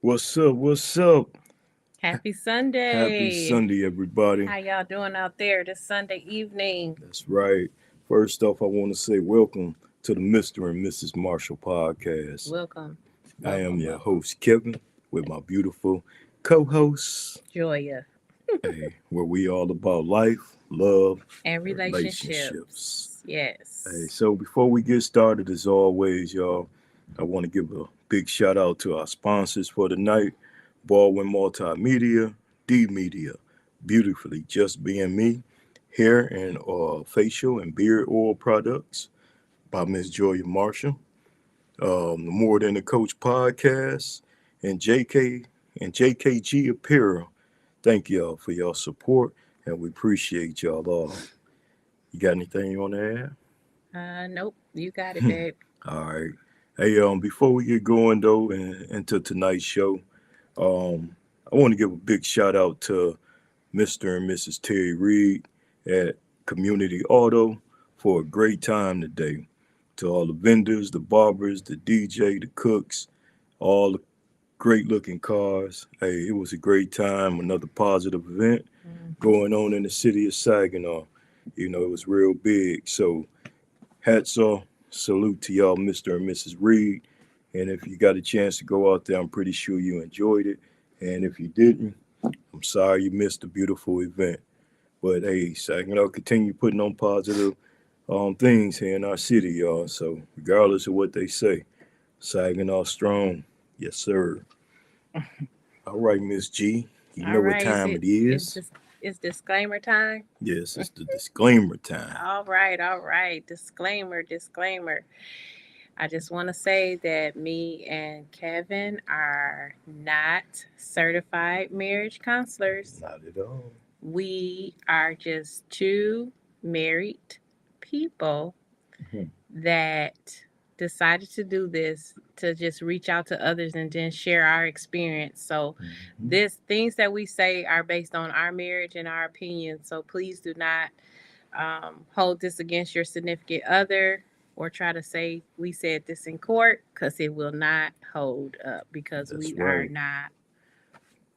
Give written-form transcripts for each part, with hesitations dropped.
What's up? What's up? Happy Happy Sunday. Sunday, everybody. How y'all doing out there this Sunday evening? That's right. First off, I want to say welcome to the Mr. and Mrs. Marshall podcast. Welcome. I am Welcome, your welcome. host, Kevin, with my beautiful co host, Joya where we all about life, love, and and relationships. relationships. Yes. So before we get started, as always, y'all, I want to give a big shout out to our sponsors for the night, Baldwin Multimedia, D Media, Beautifully Just Being Me, hair and facial and beard oil products by Miss Joya Marshall, the More Than a Coach podcast, and JKG Apparel. Thank y'all for your support, and we appreciate y'all all. You got anything you want to Nope. You got it, add? babe. All right. Hey, before we get going though, and into tonight's show, I want to give a big shout out to Mr. and Mrs. Terry Reed at Community Auto for a great time today. To all the vendors, the barbers, the DJ, the cooks, all the great looking cars. Hey, it was a great time. Another positive event Mhm. going on in the city of Saginaw. It was real big. So hats off, salute to y'all, Mr. and Mrs. Reed. And if you got a chance to go out there, I'm pretty sure you enjoyed it. And if you didn't, I'm sorry you missed a beautiful event. But hey, Saginaw continue putting on positive things here in our city, y'all. So regardless of what they say, Saginaw strong. Yes, sir. All right, Miss G. You All know what right. Is time it it is is. this is disclaimer time? Yes, it's the disclaimer time. All right, all right. Disclaimer, disclaimer. I just want to say that me and Kevin are not certified marriage counselors. Not at all. We are just two married people Mhm. that decided to do this to just reach out to others and then share our experience. So Mhm. this things that we say are based on our marriage and our opinions. So please do not hold this against your significant other or try to say we said this in court because it will not hold up because That's we are right. not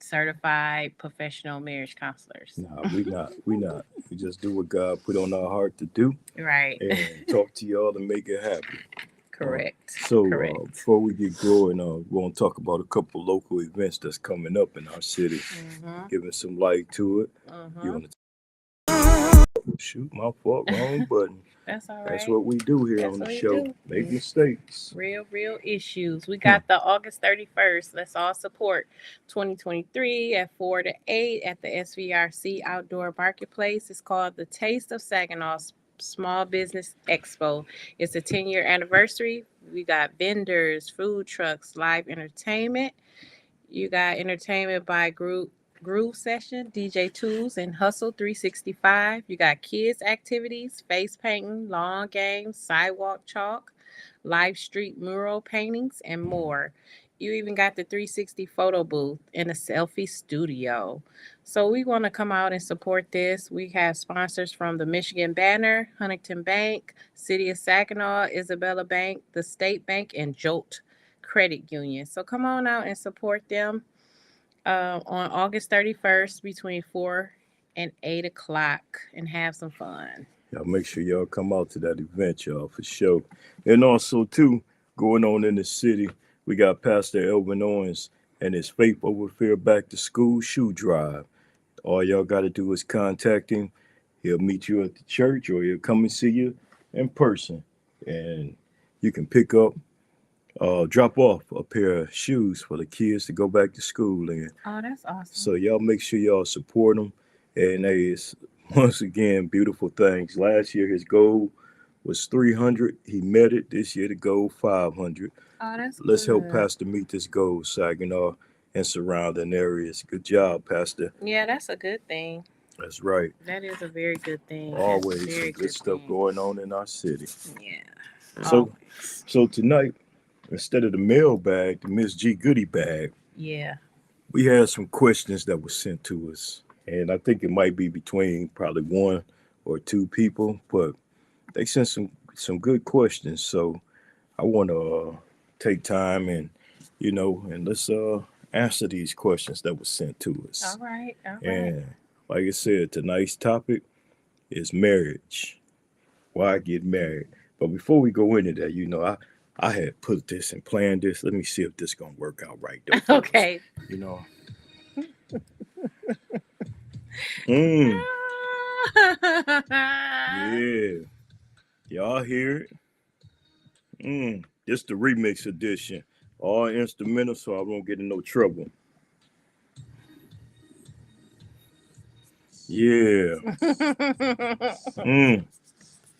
certified professional marriage counselors. Nah, we not. We not. We just do what God put on our heart to do Right. and talk to y'all and make it happen. Uh, Correct. Correct. before we get going, we're going to talk about a couple local events that's coming up in our city, Mhm. giving some light to it. You Mhm. want to shoot my fault, wrong button. That's all That's right. what we do here That's on the what we show. do. Make mistakes. Real issues. We Hmm. got the August 31st. Let's all support 2023 at 4 to 8 at the SVRC Outdoor Marketplace. It's called the Taste of Saginaw Small Business Expo. It's a 10-year anniversary. We got vendors, food trucks, live entertainment. You got entertainment by Groove Session, DJ Tools, and Hustle 365. You got kids activities, face painting, lawn games, sidewalk chalk, live street mural paintings, and more. You even got the 360 photo booth and a selfie studio. So we want to come out and support this. We have sponsors from the Michigan Banner, Huntington Bank, City of Saginaw, Isabella Bank, the State Bank, and Jolt Credit Union. So come on out and support them on August 31st between 4 and 8 o'clock and have some fun. Y'all make sure y'all come out to that event, y'all, for sure. And also, too, going on in the city, we got Pastor Elvin Owens and his Faith Over Fear Back to School shoe drive. All y'all got to do is contact him. He'll meet you at the church or he'll come and see you in person. And you can drop off a pair of shoes for the kids to go back to school in. Oh, that's awesome. So y'all make sure y'all support him. And hey, it's once again beautiful things. Last year his goal was 300. He met it. This year the goal 500. Oh, that's Let's help good. Pastor meet this goal, Saginaw and surrounding areas. Good job, Pastor. Yeah, that's a good thing. That's right. That is a very good thing. That's a Always some very good good stuff thing. going on in our city. Yeah, So always. so tonight, instead of the mailbag, the Miss G goodie bag, Yeah. we had some questions that were sent to us. And I think it might be between probably one or two people, but they sent some good questions. So I want to take time and and let's answer these questions that were sent to us. All right. And like I said, tonight's topic is marriage. Why get married? But before we go into that, I had put this and planned this. Let me see if this gonna work out right though. fellas. Okay. You know. Mm, yeah. Y'all hear it? This the remix edition. All instrumental, so I won't get in no trouble. Yeah.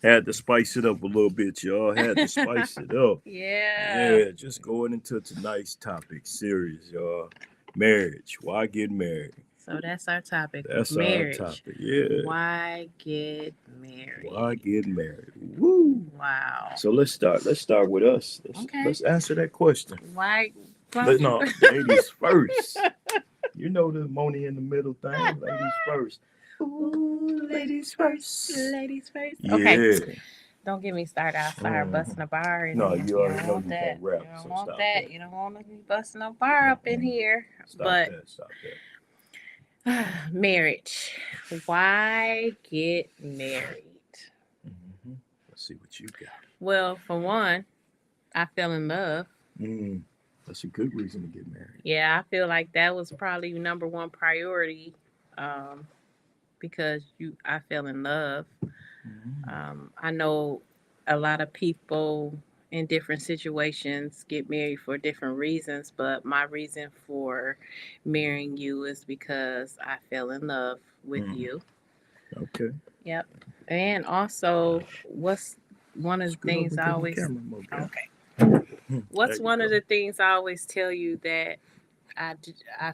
Had to spice it up a little bit, y'all. Had to spice it up. Yeah, just going into tonight's topic. Serious, y'all. Marriage. Why get married? So that's our topic. That's marriage. our topic. Yeah. Why get married? Why get married? Woo. Wow. So let's start. Let's start with us. Let's answer that question. Why? No, ladies first. You know the money in the middle thing. Ladies first. Ooh, ladies first. Ladies first. Yeah. Okay. Don't get me started. I'll start busting a bar. No, you already know you that. can't rap. You don't so want stop that. You don't want to be busting a bar up in here. Stop that. Marriage. Why get married? Mm-hmm. Let's see what you got. Well, for one, I fell in love. That's a good reason to get married. Yeah, I feel like that was probably number one priority, because I fell in love. I know a lot of people in different situations get married for different reasons, but my reason for marrying you is because I fell in love with you. Okay. Yep. And also, what's one of the things I always What's one of the things I always tell you that I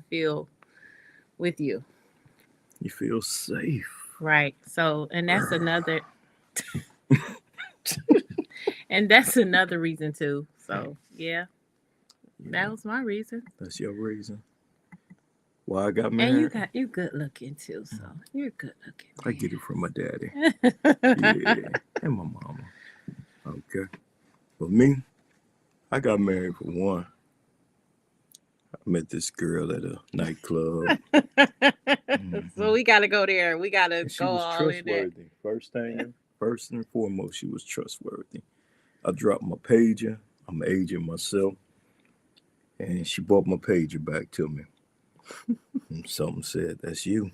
feel with you? You feel safe. Right. So, and that's another and that's another reason too. So, yeah. That was my reason. That's your reason. Why I got married. And you good looking too, so you're good looking. I get it from my daddy. Yeah. And my mama. Okay. But me, I got married for one. I met this girl at a nightclub. So we gotta go there. We gotta and she go was all in there. trustworthy. First and foremost, she was trustworthy. I dropped my pager. I'm aging myself. And she brought my pager back to me. And something said, "That's you."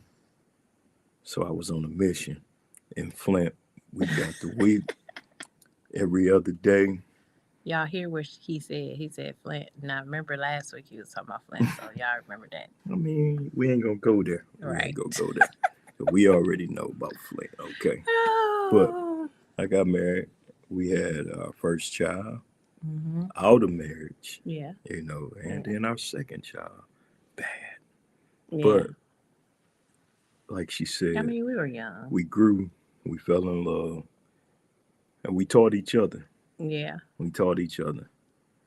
So I was on a mission. In Flint, we got the week every other day. Y'all hear what he said? He said Flint. Now remember last week he was talking about Flint, so y'all remember that. I mean, we ain't gonna go there. Right. We ain't gonna go there. We already know about Flint, okay? But I got married. We had our first child out of marriage. Yeah. And then our second child. Bad. Yeah. But like she said, I mean, we were young. We grew, we fell in love, and we taught each other. Yeah. We taught each other.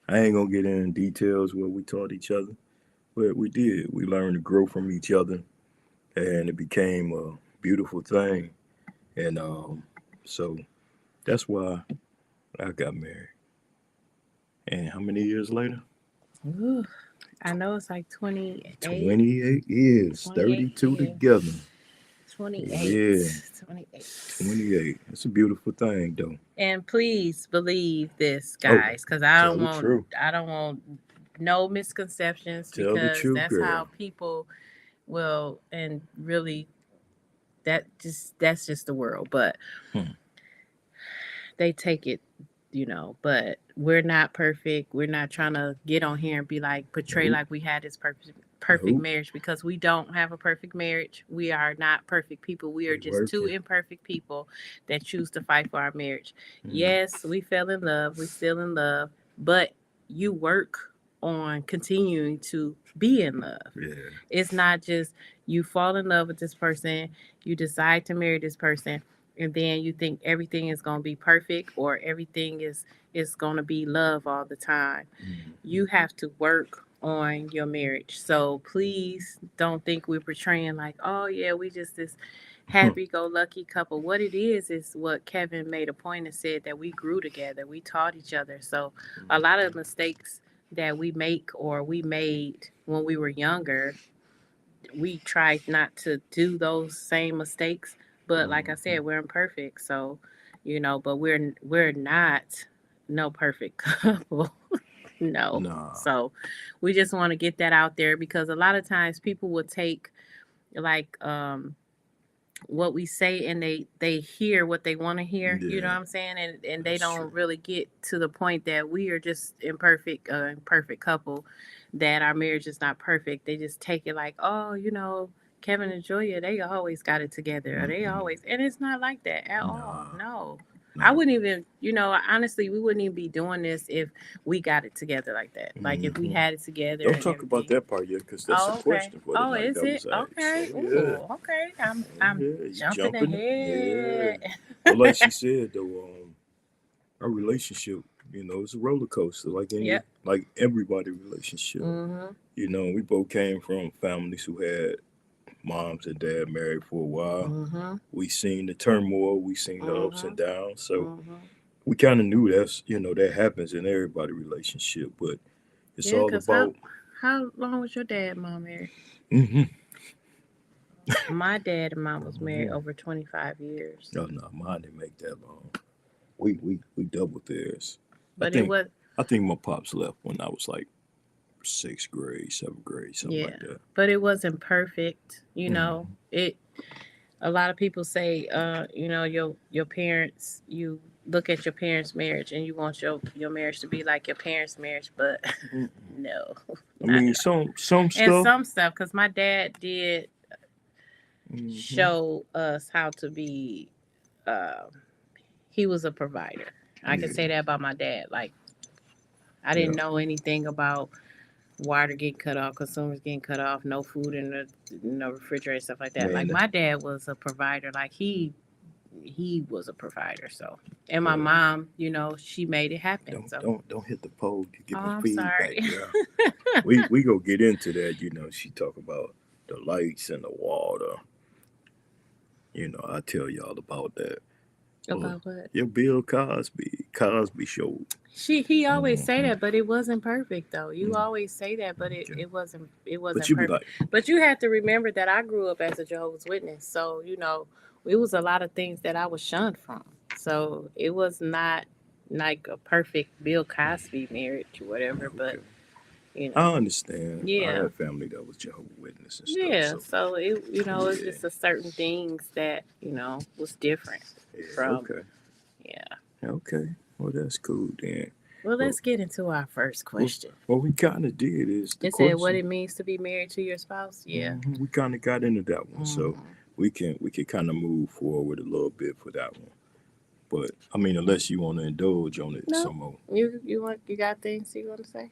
I ain't gonna get in details what we taught each other, but we did. We learned to grow from each other, and it became a beautiful thing. And so that's why I got married. And how many years later? Ooh, I know it's like 28. 28 years, 32 years. together. 28. Yeah. 28. 28. That's a beautiful thing, though. And please believe this, guys, because I don't want no misconceptions, Tell because the truth, that's girl. how people will, and really that's just the world. But they take it, but we're not perfect. We're not trying to get on here and be like, portray like we had this perfect marriage, because we don't have a perfect marriage. We are not perfect people. We are just two imperfect people that choose to fight for our marriage. Yes, we fell in love. We're still in love, but you work on continuing to be in love. Yeah. It's not just you fall in love with this person, you decide to marry this person, and then you think everything is going to be perfect, or everything is going to be love all the time. You have to work on your marriage. So please don't think we're portraying like, oh yeah, we just this happy-go-lucky couple. What it is what Kevin made a point and said, that we grew together. We taught each other. So a lot of mistakes that we make or we made when we were younger, we tried not to do those same mistakes. But like I said, we're imperfect, so but we're not no perfect couple. No. Nah. So we just want to get that out there because a lot of times people will take like what we say and they hear what they want to hear, you know what Yeah, I'm saying, and they that's don't true. really get to the point that we are just imperfect couple, that our marriage is not perfect. They just take it like, oh, Kevin and Julia, they always got it together, or they Mm-mm. always, and it's not like that at all. Nah, No, I not at wouldn't all. even, honestly, we wouldn't even be doing this if we got it together like that, like if we Hmm. had it together Don't and talk about everything. that part yet, because that's a Oh, okay. question for the Oh, night is that it? was asked. So Okay. yeah, Ooh, okay. I'm yeah, you jumping jumping? Yeah. ahead. But like she said though, our relationship, it's a roller coaster, Yep. like everybody relationship. Mhm. We both came from families who had moms and dad married for a while. Mhm. We seen the turmoil, we seen the ups and Mhm. downs. So Mhm. we kind of knew that happens in everybody relationship, but it's Yeah, all cause how about. how long was your dad and mom married? Hmm. My dad and mom was married Hmm. over 25 years, No, no, mine didn't make that long. We doubled theirs. I but it think was I think my pops left when I was like sixth grade, seventh grade, something yeah, like that. but it wasn't perfect. Hmm. It a lot of people say, your parents, you look at your parents' marriage and you want your marriage to be like your parents' marriage, but no, I not mean, at all. some And stuff. some stuff, because my dad did Hmm. show us how to be. Um, he was a provider. I can say Yeah, that about my dad. Like I yeah, didn't know anything about water getting cut off, consumers getting cut off, no food in the refrigerator, stuff like that. Like man. my dad was a provider. Like he was a provider. So, and my Well, mom, she made it happen. don't So, don't don't hit the pole. You're oh, giving I'm feedback, sorry. girl. We go get into that. She talk about the lights and the water. I tell y'all about that. Well, About what? your Bill Cosby show. He always say Hmm. that, but it wasn't perfect though. You Mm, always say that, but it, okay. it wasn't it But wasn't you be perfect. like, But you have to remember that I grew up as a Jehovah's Witness, so it was a lot of things that I was shunned from. So it was not like a perfect Bill Cosby marriage or whatever, but okay. you know, I understand. I yeah. had family that was Jehovah Witness and stuff. Yeah, So so it's yeah, just a certain things that, was different yeah, from, okay, yeah. okay. Well, that's cool then. Well, Well, let's get into our first well, question. what we kind of did is the It said what question. it means to be married to your spouse. Yeah. We kind of got into that one, so Hmm. we can kind of move forward a little bit for that one. But I mean, unless you want to indulge on it No, some more. you got things you want to say?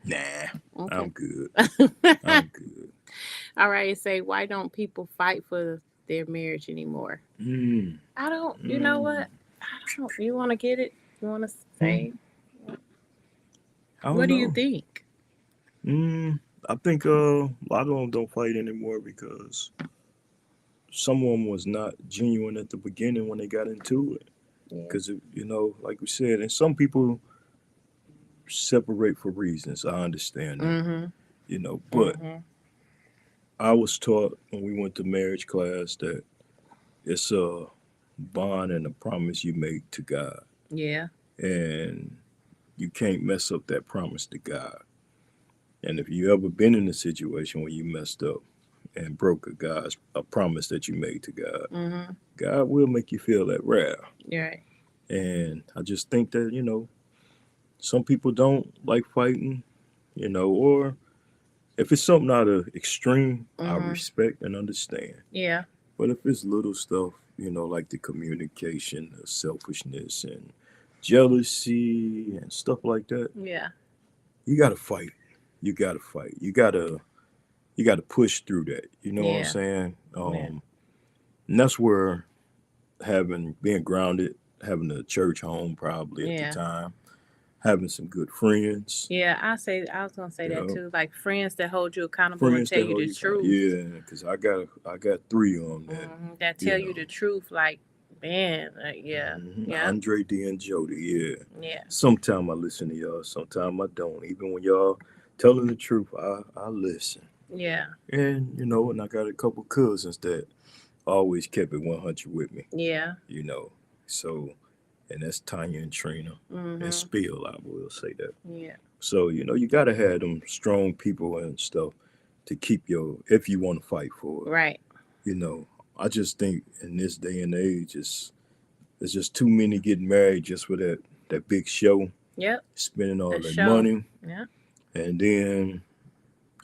Nah, I'm Okay. good. I'm good. All right. It say why don't people fight for their marriage anymore? Mm, I don't. You know mm, what? I don't. You want to get it? You want to mm. say? I don't What do you know. think? I think a lot of them don't fight anymore because someone was not genuine at the beginning when they got into it. Yeah. Because like we said, and some people separate for reasons. I understand that. Mhm. But Mhm. I was taught when we went to marriage class that it's a bond and a promise you make to God, Yeah. and you can't mess up that promise to God. And if you ever been in a situation where you messed up and broke a promise that you made to God, Mhm. God will make you feel that wrath. You're right. And I just think that some people don't like fighting, or if it's something out of extreme, I Mhm. respect and understand. Yeah. But if it's little stuff, like the communication, the selfishness, and jealousy and stuff like that, Yeah. you gotta fight. You gotta fight. You gotta push through that. You know what I'm Yeah. saying? Yeah. And that's where being grounded, having a church home probably at the Yeah. time, having some good friends, Yeah. I was gonna say you that know, too. Like friends that hold you accountable and friends tell that you hold the you accountable. truth. Yeah, because I got three of them that That you tell you know. the truth. Like Man, yeah. Yeah. Andre D and Jody, yeah. Yeah. Sometime I listen to y'all, sometime I don't. Even when y'all telling the truth, I listen. Yeah. And and I got a couple cousins that always kept it 100 with me, Yeah. you know. So, and that's Tanya and Trina and Mhm. Spill, I will say that. Yeah. So, you got to have them strong people and stuff to keep if you want to fight for it. Right. You know, I just think in this day and age, there's just too many getting married just for that big show, Yep. spending all A that show. money, Yeah. and then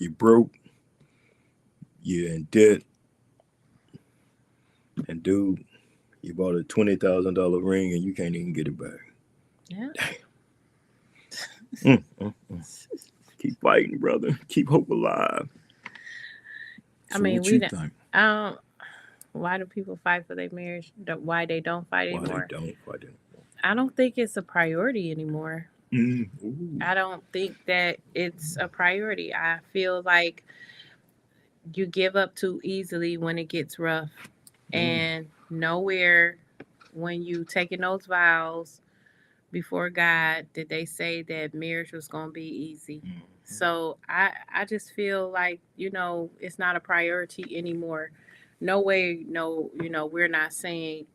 you broke, you're in debt, and dude, you bought a $20,000 ring and you can't even get it back. Yeah. Keep fighting, brother. Keep hope alive. I So mean, what we you don't. think? Um, why do people fight for their marriage? Why they don't fight Why anymore? they don't fight it? I don't think it's a priority anymore. Ooh. I don't think that it's a priority. I feel like you give up too easily when it gets rough, and nowhere when you taking those vows before God did they say that marriage was going to be easy. So I just feel like it's not a priority anymore. No way, no, we're not saying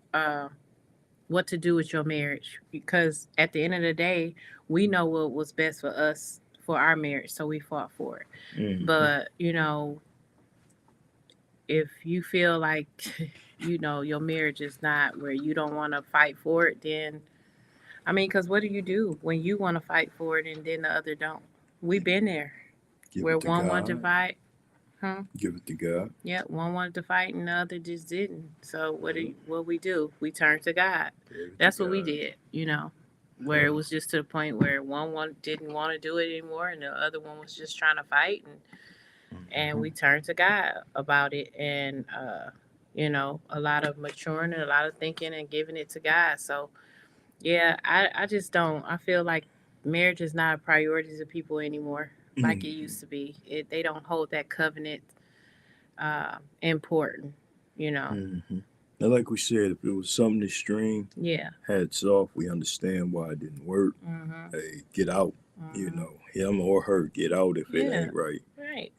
what to do with your marriage, because at the end of the day, we know what was best for us for our marriage, so we fought for it. But if you feel like your marriage is not where you don't want to fight for it, then I mean, because what do you do when you want to fight for it and then the other don't? We've been there Give where it to one wanted to God. fight. Huh? Give it to God. Yeah, one wanted to fight and the other just didn't. So what we do? We turn to God. Give it to That's what we God. did, where it was just to the point where one didn't want to do it anymore and the other one was just trying to fight, and we turned to God about it, and a lot of maturing and a lot of thinking and giving it to God. So yeah, I just don't. I feel like marriage is not a priority to people anymore like it used to be. They don't hold that covenant important, you know. Now, like we said, if it was something extreme, Yeah. hats off. We understand why it didn't work. Mhm. Hey, get out. Mhm. Him or her, get out if it Yeah. ain't right. Right.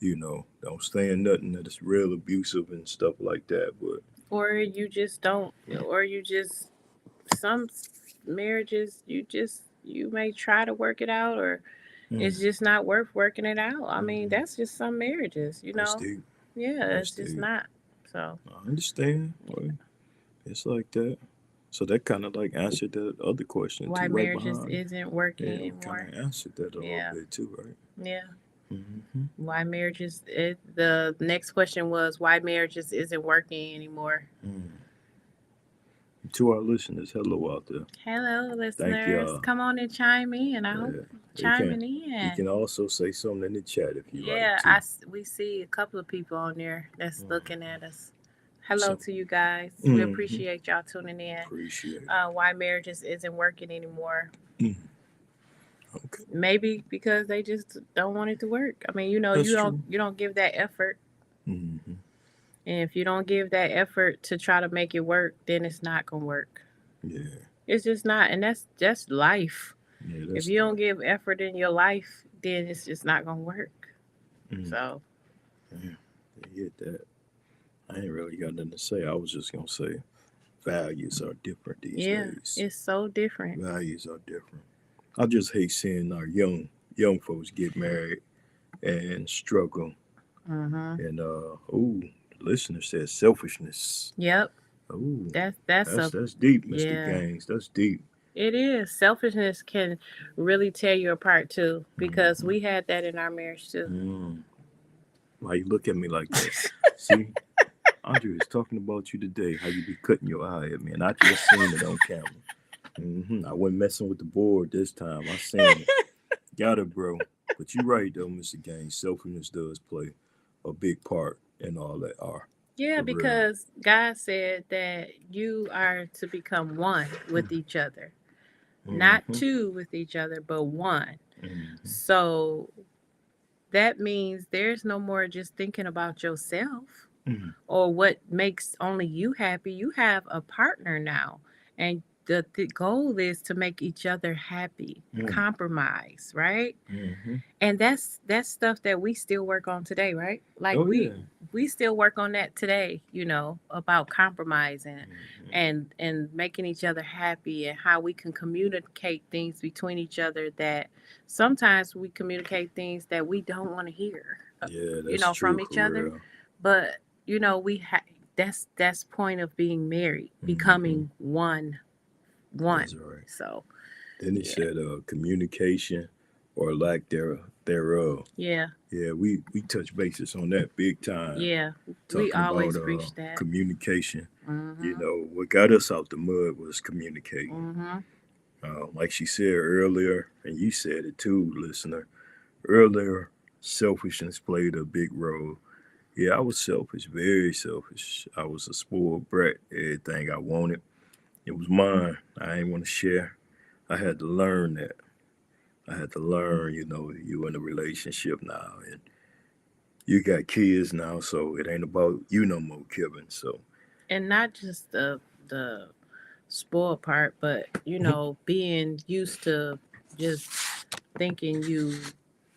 Don't stay in nothing that is real abusive and stuff like that. But Or you just don't, or you just some marriages you may try to work it out, or it's just not worth working it out. I mean, that's just some marriages, that's deep. Yeah, That's it's just deep. not. So I understand. Well, it's like that. So that kind of like answered that other question why too, right marriages behind. isn't working Yeah, we kind anymore. of answered that a little Yeah. bit too, right? Yeah. Mm-hmm. Why marriages? The next question was why marriages isn't working anymore. To our listeners, hello out there. Hello, Thank listeners. y'all. Come on and chime in. I hope Yeah, you chiming can. You in. can also say something in the chat if you like Yeah, to. we see a couple of people on there that's looking at us. Hello So, to you guys. We appreciate y'all tuning in. appreciate it. Why marriages isn't working anymore? Okay, Maybe because they just don't want it to work. I mean, that's true. you don't give that effort, Mm-hmm. and if you don't give that effort to try to make it work, then it's not gonna work. Yeah, It's just not, and that's just life. yeah, If that's you don't life. give effort in your life, then it's just not gonna work. So Yeah, you get that. I ain't really got nothing to say. I was just gonna say values are different these yeah, days. it's so different. Values are different. I just hate seeing our young folks get married and struggle. Mm-hmm. And the listener says selfishness. Yep, Oh, that's a that's deep, Mr. yeah. Gaines. That's deep. It is. Selfishness can really tear you apart too, because we had that in our marriage too. Why you look at me like that? See, Andre is talking about you today. How you be cutting your eye at me, and I just seen it on camera. I wasn't messing with the board this time. I seen it. Got it, bro. But you're right though, Mr. Gaines. Selfishness does play a big part in all that. Are Yeah, for real. because God said that you are to become one with each other, not Mm-hmm. two with each other, but one. Mm-hmm. So that means there's no more just thinking about yourself. Mhm. or what makes only you happy. You have a partner now, and the goal is to make each other happy, Mm. compromise, right? Mhm. And that's stuff that we still work on today, right? Like Oh yeah. we still work on that today, about compromising Mhm. and making each other happy, and how we can communicate things between each other, that sometimes we communicate things that we don't want to hear, Yeah, that's from true each for other. real. But we that's point of being married, Mhm. becoming one. That's right. So Then he yeah, said, communication or lack thereof. yeah, Yeah, we touch bases on that big time. yeah. We Talking about always preach that. communication. Mhm. What got us out the mud was communicating. Mhm. Like she said earlier, and you said it too, listener. Earlier, selfishness played a big role. Yeah, I was selfish, very selfish. I was a spoiled brat. Everything I wanted, it was mine. I didn't want to share. I had to learn that. I had to learn, you in a relationship now, and you got kids now, so it ain't about you no more, Kevin. So, And not just the spoiled part, but being used to just thinking you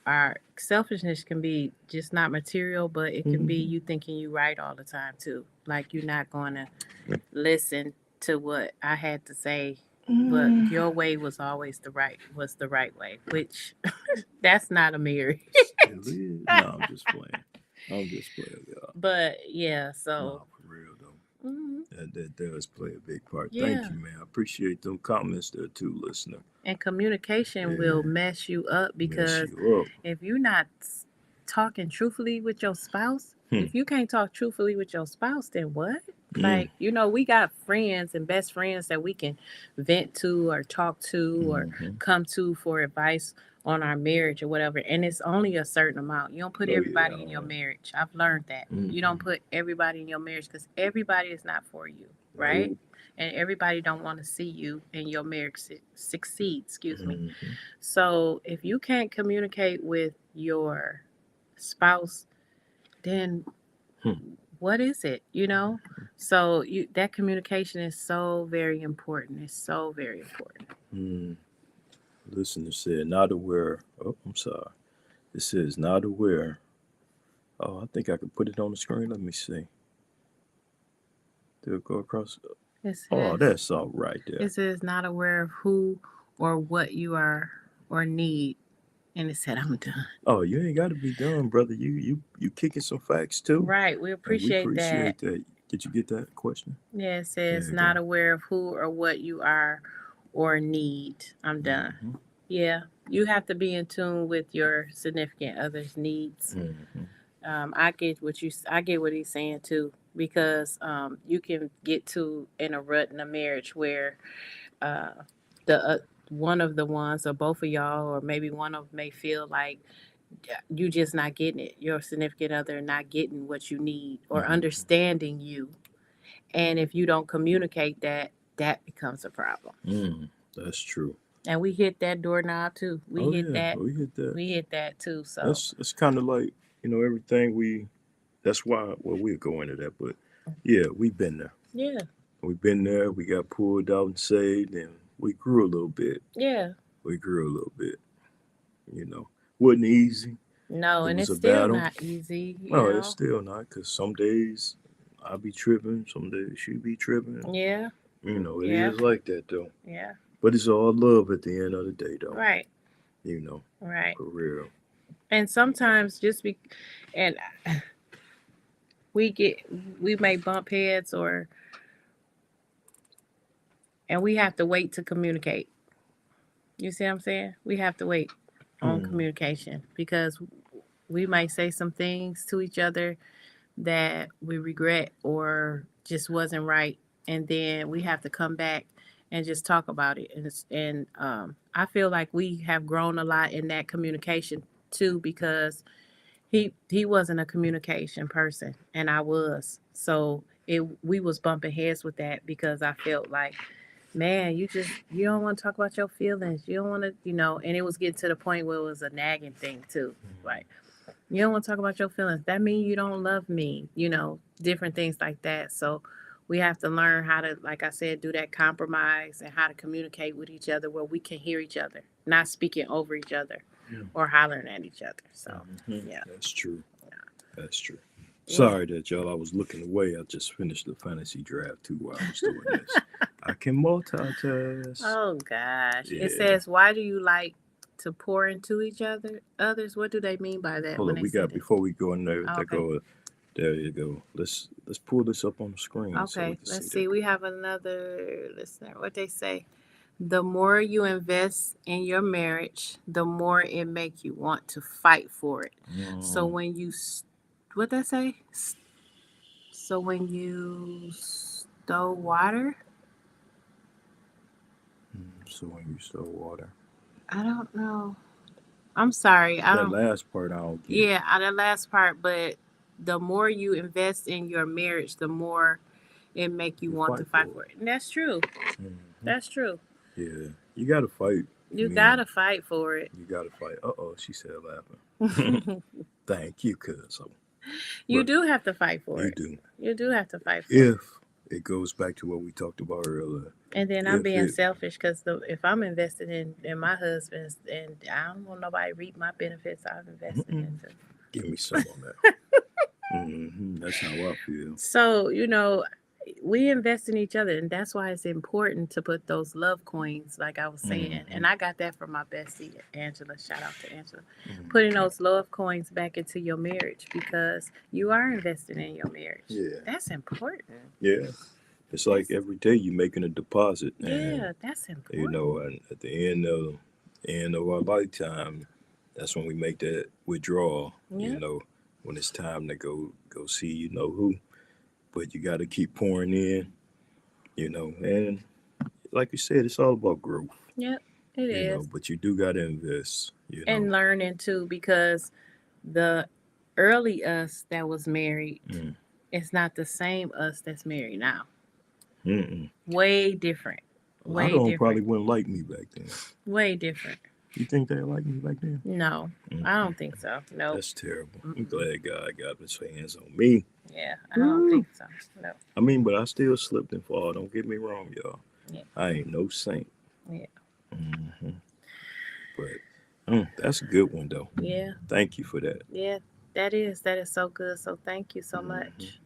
are selfishness can be just not material, but it can be Mhm. you thinking you right all the time too. Like you're not going to listen to what I had to say, but your way was the right way, which that's not a marriage. Still is. No, I'm just playing. I'm just playing, y'all. But yeah, so No, for real though. mhm, That does play a big part. Thank yeah. you, man. I appreciate them comments there too, listener. And communication will Yeah, mess you up, mess because you up. if you're not talking truthfully with your spouse, Hmm. if you can't talk truthfully with your spouse, then what? Mm. Like, we got friends and best friends that we can vent to or talk to or Mm-hmm. come to for advice on our marriage or whatever. And it's only a certain amount. You don't put Oh yeah. everybody in your marriage. I've learned that. You don't Mm-hmm. put everybody in your marriage, because everybody is not for you, right? No. And everybody don't want to see you and your marriage succeed, excuse me. Mm-hmm. So if you can't communicate with your spouse, then Hmm. what is it? So that communication is so very important. It's so very important. Mm. Listener said not aware. Oh, I'm sorry. It says not aware. Oh, I think I could put it on the screen. Let me see. Did it go across? It Oh, says that's all right there. it says not aware of who or what you are or need. And it said I'm done. Oh, you ain't got to be done, brother. You kicking some facts too, Right. We and we appreciate that. appreciate that. Did you get that question? Yeah, it There says you not go. aware of who or what you are or need. I'm done. Mm-hmm. Yeah, you have to be in tune with your significant other's needs. Mm-hmm. I get what he's saying too, because you can get to in a rut in a marriage where uh, the one of the ones or both of y'all, or maybe one of them, may feel like you just not getting it. Your significant other not getting what you need or Mm-hmm. understanding you, and if you don't communicate that, that becomes a problem. Mm. That's true. And we hit that doorknob too. We Oh hit yeah, that. we get that. We hit that too. So That's kind of like everything we. That's why. Well, we'll go into that, but yeah, we've been there. yeah, We've been there. We got pulled out and saved, and we grew a little bit. yeah. We grew a little bit. You know, wasn't easy. No, It and was it's a still battle. not easy. No, it's still not. Cause some days I be tripping. Some days she be tripping. Yeah, It yeah, is like that though. yeah. But it's all love at the end of the day, though. Right, You know, right. for real. And sometimes and we get, we may bump heads, and we have to wait to communicate. You see what I'm saying? We have to wait on Hmm. communication, because we might say some things to each other that we regret or just wasn't right, and then we have to come back and just talk about it. And I feel like we have grown a lot in that communication too, because he wasn't a communication person and I was. So we was bumping heads with that, because I felt like, man, you don't want to talk about your feelings. You don't want to, and it was getting to the point where it was a nagging thing too. Like, You don't want to talk about your feelings. That means you don't love me, different things like that. So we have to learn how to, like I said, do that compromise and how to communicate with each other where we can hear each other, not speaking over each other Yeah. or hollering at each other. So, Mhm. yeah. That's true. That's true. Yeah. Sorry that y'all. I was looking away. I just finished the fantasy draft too while I was doing this. I can multitask. Oh, gosh. Yeah. It says, why do you like to pour into each others? What do they mean by that? Hold when on, they we say got that? before we go in there. Oh, That okay. go. There you go. Let's pull this up on the screen. So we Okay, can let's see see. We have another listener. What they say? The more you invest in your marriage, the more it make you want to fight for it. that. So when you, what they say? So when you stow water, So when you stow water. I don't know. I'm sorry. I That don't. last part I don't get. Yeah, the last part. But the more you invest in your marriage, the more it make you want to fight for it. And that's true. Mhm. That's true. Yeah, you gotta fight. You I mean, gotta fight for it. You gotta fight. She said laughing. Thank you, cuz. You Right. do have to fight for You it. do. You do have to fight for it. If it goes back to what we talked about earlier. And then I'm if being it- selfish because if I'm invested in my husband's, and I don't want nobody to reap my benefits I've invested into. Give me some on that. That's how I feel. So, we invest in each other, and that's why it's important to put those love coins, like I was saying. And I got that from my bestie, Angela. Shout out to Angela. Putting those love coins back into your marriage because you are investing in your marriage. Yeah. That's important. Yeah. It's like every day you're making a deposit. And, Yeah, that's important. And at the end of our lifetime, that's when we make that withdrawal. Yeah. When it's time to go see who. But you got to keep pouring in, and like you said, it's all about growth. Yep, it is. But you do got to invest, And learning too, because the early us that was married is not the same us that's married now. Way different. I don't probably wouldn't like me back then. Way different. You think they like me back then? No, I don't think so. No. That's terrible. I'm glad God got his hands on me. Yeah, I don't think so. No. I mean, but I still slipped and fall. Don't get me wrong, y'all. Yeah. I ain't no saint. Yeah. But that's a good one, though. Yeah. Thank you for that. Yeah, that is so good. So thank you so much.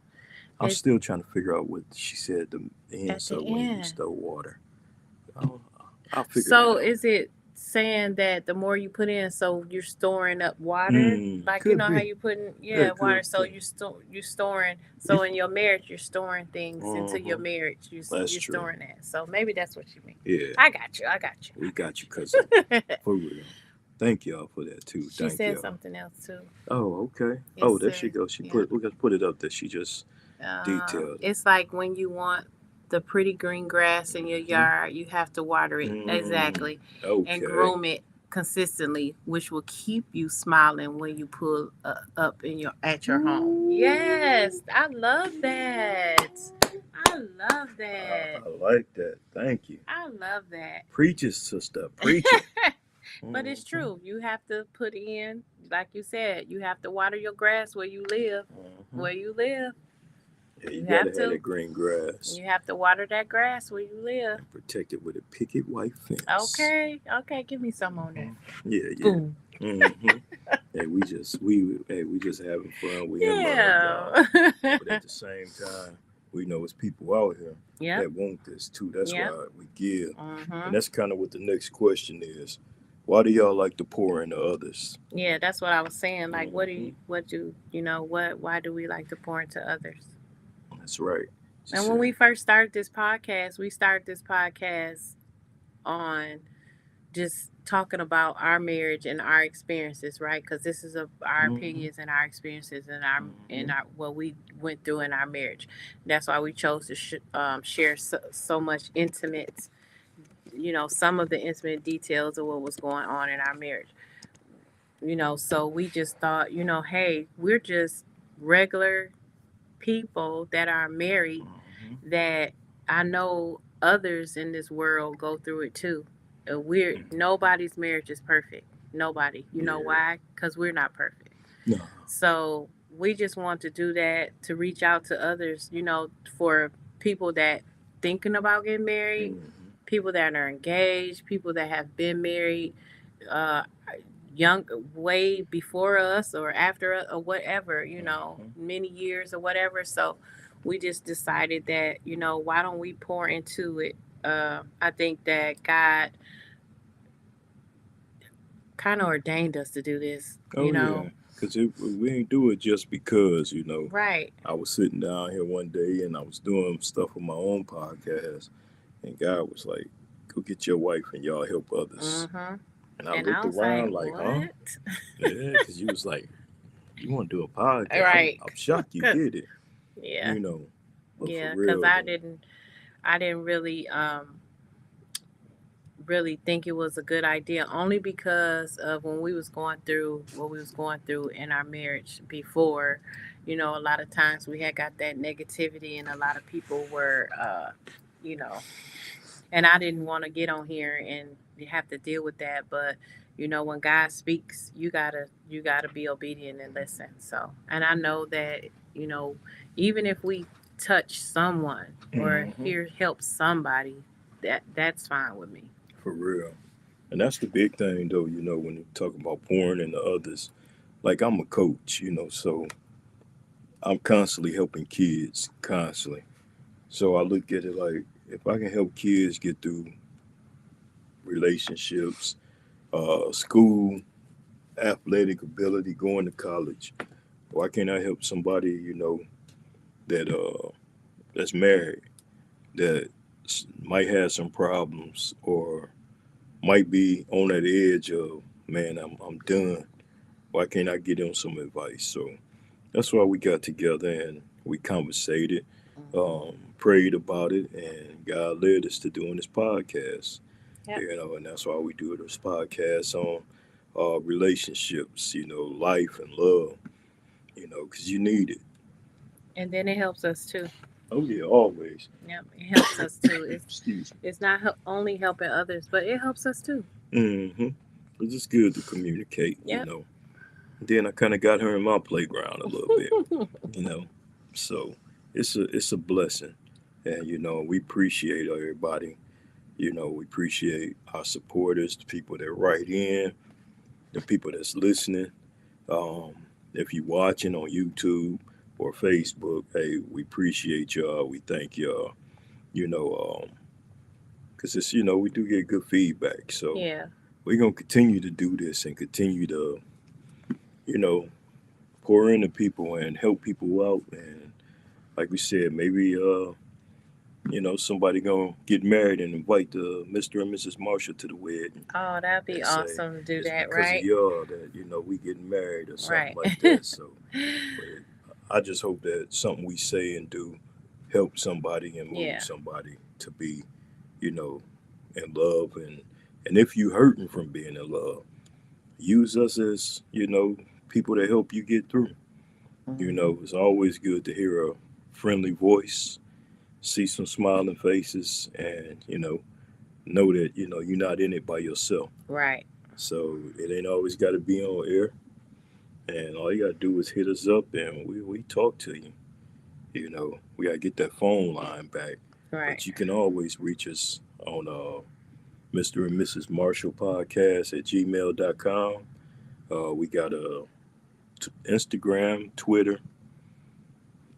I'm still trying to figure out what she said at the end. At So the when you end. stow water, I'll figure So it out. is it saying that the more you put in, so you're storing up water, like could how be. you putting It water, could so be. you're storing. So in your marriage, you're storing things into your marriage. You're That's true. storing that. So maybe that's what you mean. Yeah, I got you. we got you, cousin. For real. Thank y'all for that too. She Thank said y'all. something else too. Oh, okay. Yes, There sir. she goes. Yeah. We got to put it up there. She just detailed. It's like when you want the pretty green grass in your yard, you have to water it exactly Okay. and groom it consistently, which will keep you smiling when you pull up at your home. Yes, I love that. I love that. I like that. Thank you. I love that. Preach it, sister. Preach it. But it's true. You have to put in, like you said, you have to water your grass where you live. Where you live. Yeah, you You gotta have have to. that green grass. You have to water that grass where you live. And protect it with a picket white fence. Okay, give me some on that. Yeah. Boom. Hey, we just having fun. We in love, Yeah. y'all. But at the same time, we know it's people out here Yep. that want this too. That's why we give. Mm-hmm. And that's kind of what the next question is. Why do y'all like to pour into others? Yeah, that's what I was saying. Like, why do we like to pour into others? That's right. And when we first started this podcast, on just talking about our marriage and our experiences, right? Because this is our opinions and our experiences and our what we went through in our marriage. That's why we chose to share so much intimate, some of the intimate details of what was going on in our marriage. So we just thought, hey, we're just regular people that are married, that I know others in this world go through it too. Nobody's marriage is perfect. Nobody. You know why? Because we're not perfect. No. So we just want to do that to reach out to others, for people that thinking about getting married, Mhm. people that are engaged, people that have been married, uh, young way before us or after us or whatever, Mhm. many years or whatever. So we just decided that, why don't we pour into it? I think that God kind of ordained us to do this, Oh yeah, because we ain't do it just because, Right. I was sitting down here one day and I was doing stuff on my own podcast, and God was like, "Go get your wife and y'all help others." Mm-hmm. And I And I looked was like, around like, "Huh?" what? Yeah, because you was like, "You want to do a podcast?" Right. I'm shocked you did it, Yeah. you know. But for Yeah. Because real though, I didn't really think it was a good idea only because of when we was going through what we was going through in our marriage before. A lot of times we had got that negativity and a lot of people were you know and I didn't want to get on here and have to deal with that. But when God speaks, you gotta be obedient and listen. So, and I know that you know, even if we touch someone or hmm hear help somebody, that's fine with me. for real. And that's the big thing though, when you talk about pouring into others. Like I'm a coach, so I'm constantly helping kids, constantly. So I look at it like if I can help kids get through relationships, school, athletic ability, going to college, why can't I help somebody, that that's married, that might have some problems or might be on that edge of, man, I'm done. Why can't I get them some advice? So that's why we got together and we conversated, Mhm. prayed about it, and God led us to doing this podcast. Yep. And that's why we do this podcast on relationships, life and love, because you need it. And then it helps us too. Oh yeah, always. Yep, it helps us too. It's Excuse it's not only helping others, but it helps us too. me. It's just good to communicate, Yep. Then I kind of got her in my playground a little bit, you know. So it's a blessing, and we appreciate everybody. We appreciate our supporters, the people that write in, the people that's listening. Um, if you're watching on YouTube or Facebook, hey, we appreciate y'all. We thank y'all. You know, because it's we do get good feedback. So Yeah. we're gonna continue to do this and continue to you know pour into people and help people out. And like we said, maybe somebody gonna get married and invite the Mr. and Mrs. Marshall to the wedding Oh, that'd be and say awesome to do it's that, because of right? y'all that we getting married or something Right. like that. So, but I just hope that something we say and do help somebody and move Yeah. somebody to be, you know, in love. And if you hurting from being in love, use us as people that help you get through. It's always good to hear a friendly voice, see some smiling faces, and know that you're not in it by yourself. Right. So it ain't always got to be on air, and all you got to do is hit us up, and we talk to you. We got to get that phone line back, Right. but you can always reach us on Mr. and Mrs. Marshall podcast at gmail.com. We got Instagram, Twitter,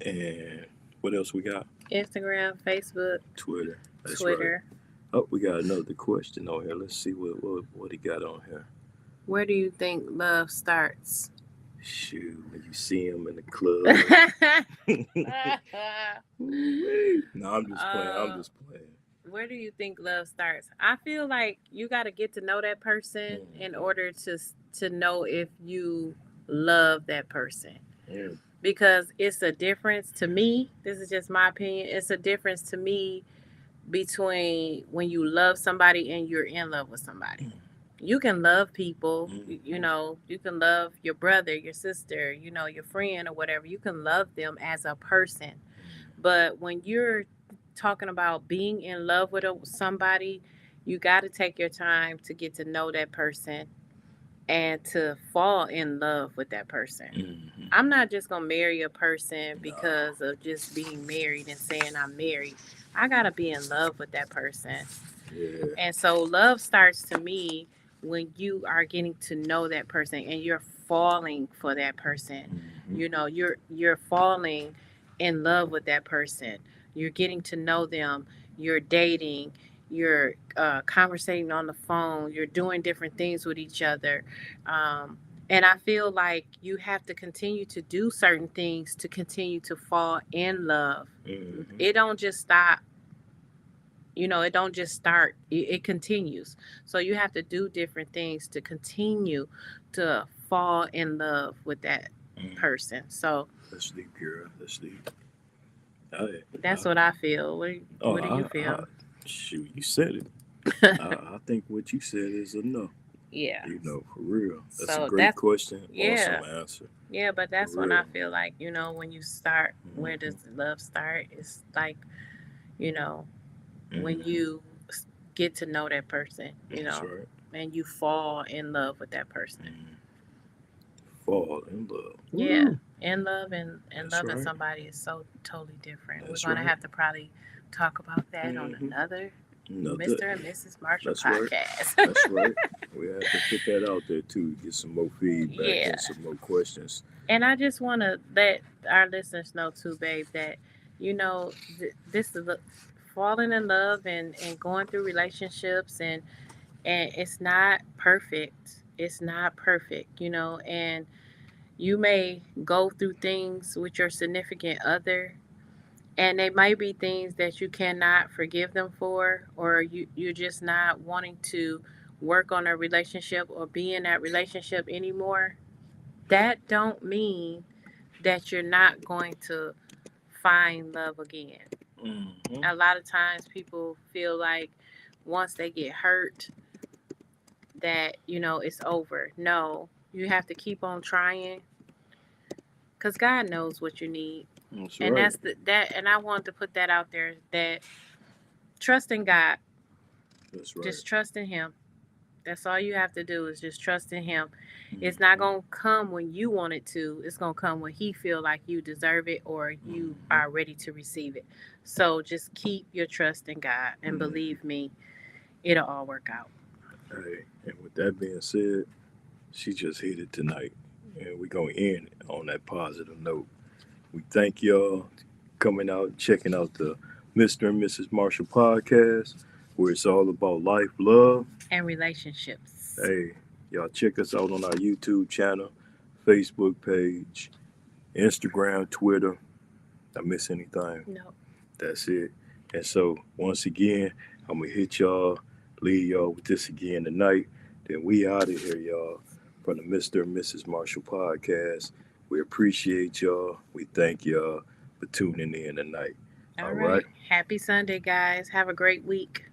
and what else we got? Instagram, Facebook, Twitter. That's right. Twitter. Oh, we got another question on here. Let's see what he got on here. Where do you think love starts? Shoot, when you see him in the club. No, I'm just playing. I'm uh, just playing. where do you think love starts? I feel like you got to get to know that person in Mhm. order to know if you love that person. Yeah. Because it's a difference to me. This is just my opinion. It's a difference to me between when you love somebody and you're in love with somebody. You can love people, Mhm. you can love your brother, your sister, your friend or whatever. You can love them as a person. But when you're talking about being in love with somebody, you got to take your time to get to know that person and to fall in love with that person. Mhm. I'm not just gonna marry a person No. because of just being married and saying I'm married. I gotta be in love with that person. Yeah. And so love starts to me when you are getting to know that person and you're falling for that person. Mhm. You know, you're falling in love with that person. You're getting to know them. You're dating. You're conversating on the phone. You're doing different things with each other. And I feel like you have to continue to do certain things to continue to fall in love. Mhm. It don't just stop. You know, it don't just start, it continues. So you have to do different things to continue to fall in love with that Mhm. person. So That's deep, girl. That's deep. I, that's I, what I feel. What do you feel? shoot, you said it. I think what you said is enough. Yeah. You know, for real. That's a So great that's, question. yeah. Awesome answer. Yeah, but that's For when I real. feel like, you know, when you start, where does Mhm. love start? It's like, you know, when Mhm. you get to know that person, you That's know, right. and you fall in love with that person. Mhm. Fall in love. Yeah, Woo. and love and That's loving right. somebody is so totally different. We're That's gonna right. have to probably talk about that on Mhm. another No, Mr. and Mrs. Marshall that's right. podcast. That's right. We have to put that out there too. Get some more feedback Yeah, and some more questions. and I just want to let our listeners know too, babe, that you know this is falling in love and going through relationships and it's not perfect. It's not perfect, you know, and you may go through things with your significant other and they might be things that you cannot forgive them for or you're just not wanting to work on a relationship or be in that relationship anymore. That don't mean that you're not going to find love again. Mm-hmm. A lot of times people feel like once they get hurt that you know it's over. No, you have to keep on trying because God knows what you need. That's And right. that's that and I want to put that out there that trust in God. That's right. Just trust in Him. That's all you have to do is just trust in Him. It's not Mhm. gonna come when you want it to. It's gonna come when He feel like you deserve it or you Mhm. are ready to receive it. So just keep your trust in God and Mhm. believe me, it'll all work out. Hey, and with that being said, she just hit it tonight, and we're gonna end on that positive note. We thank y'all coming out, checking out the Mr. and Mrs. Marshall podcast, where it's all about life, love. And relationships. Hey, y'all check us out on our YouTube channel, Facebook page, Instagram, Twitter. I miss anything? No. That's it. And so once again, I'm gonna hit y'all, leave y'all with this again tonight. Then we out of here, y'all, from the Mr. and Mrs. Marshall podcast. We appreciate y'all. We thank y'all for tuning in tonight. All All right. right. Happy Sunday, guys. Have a great week.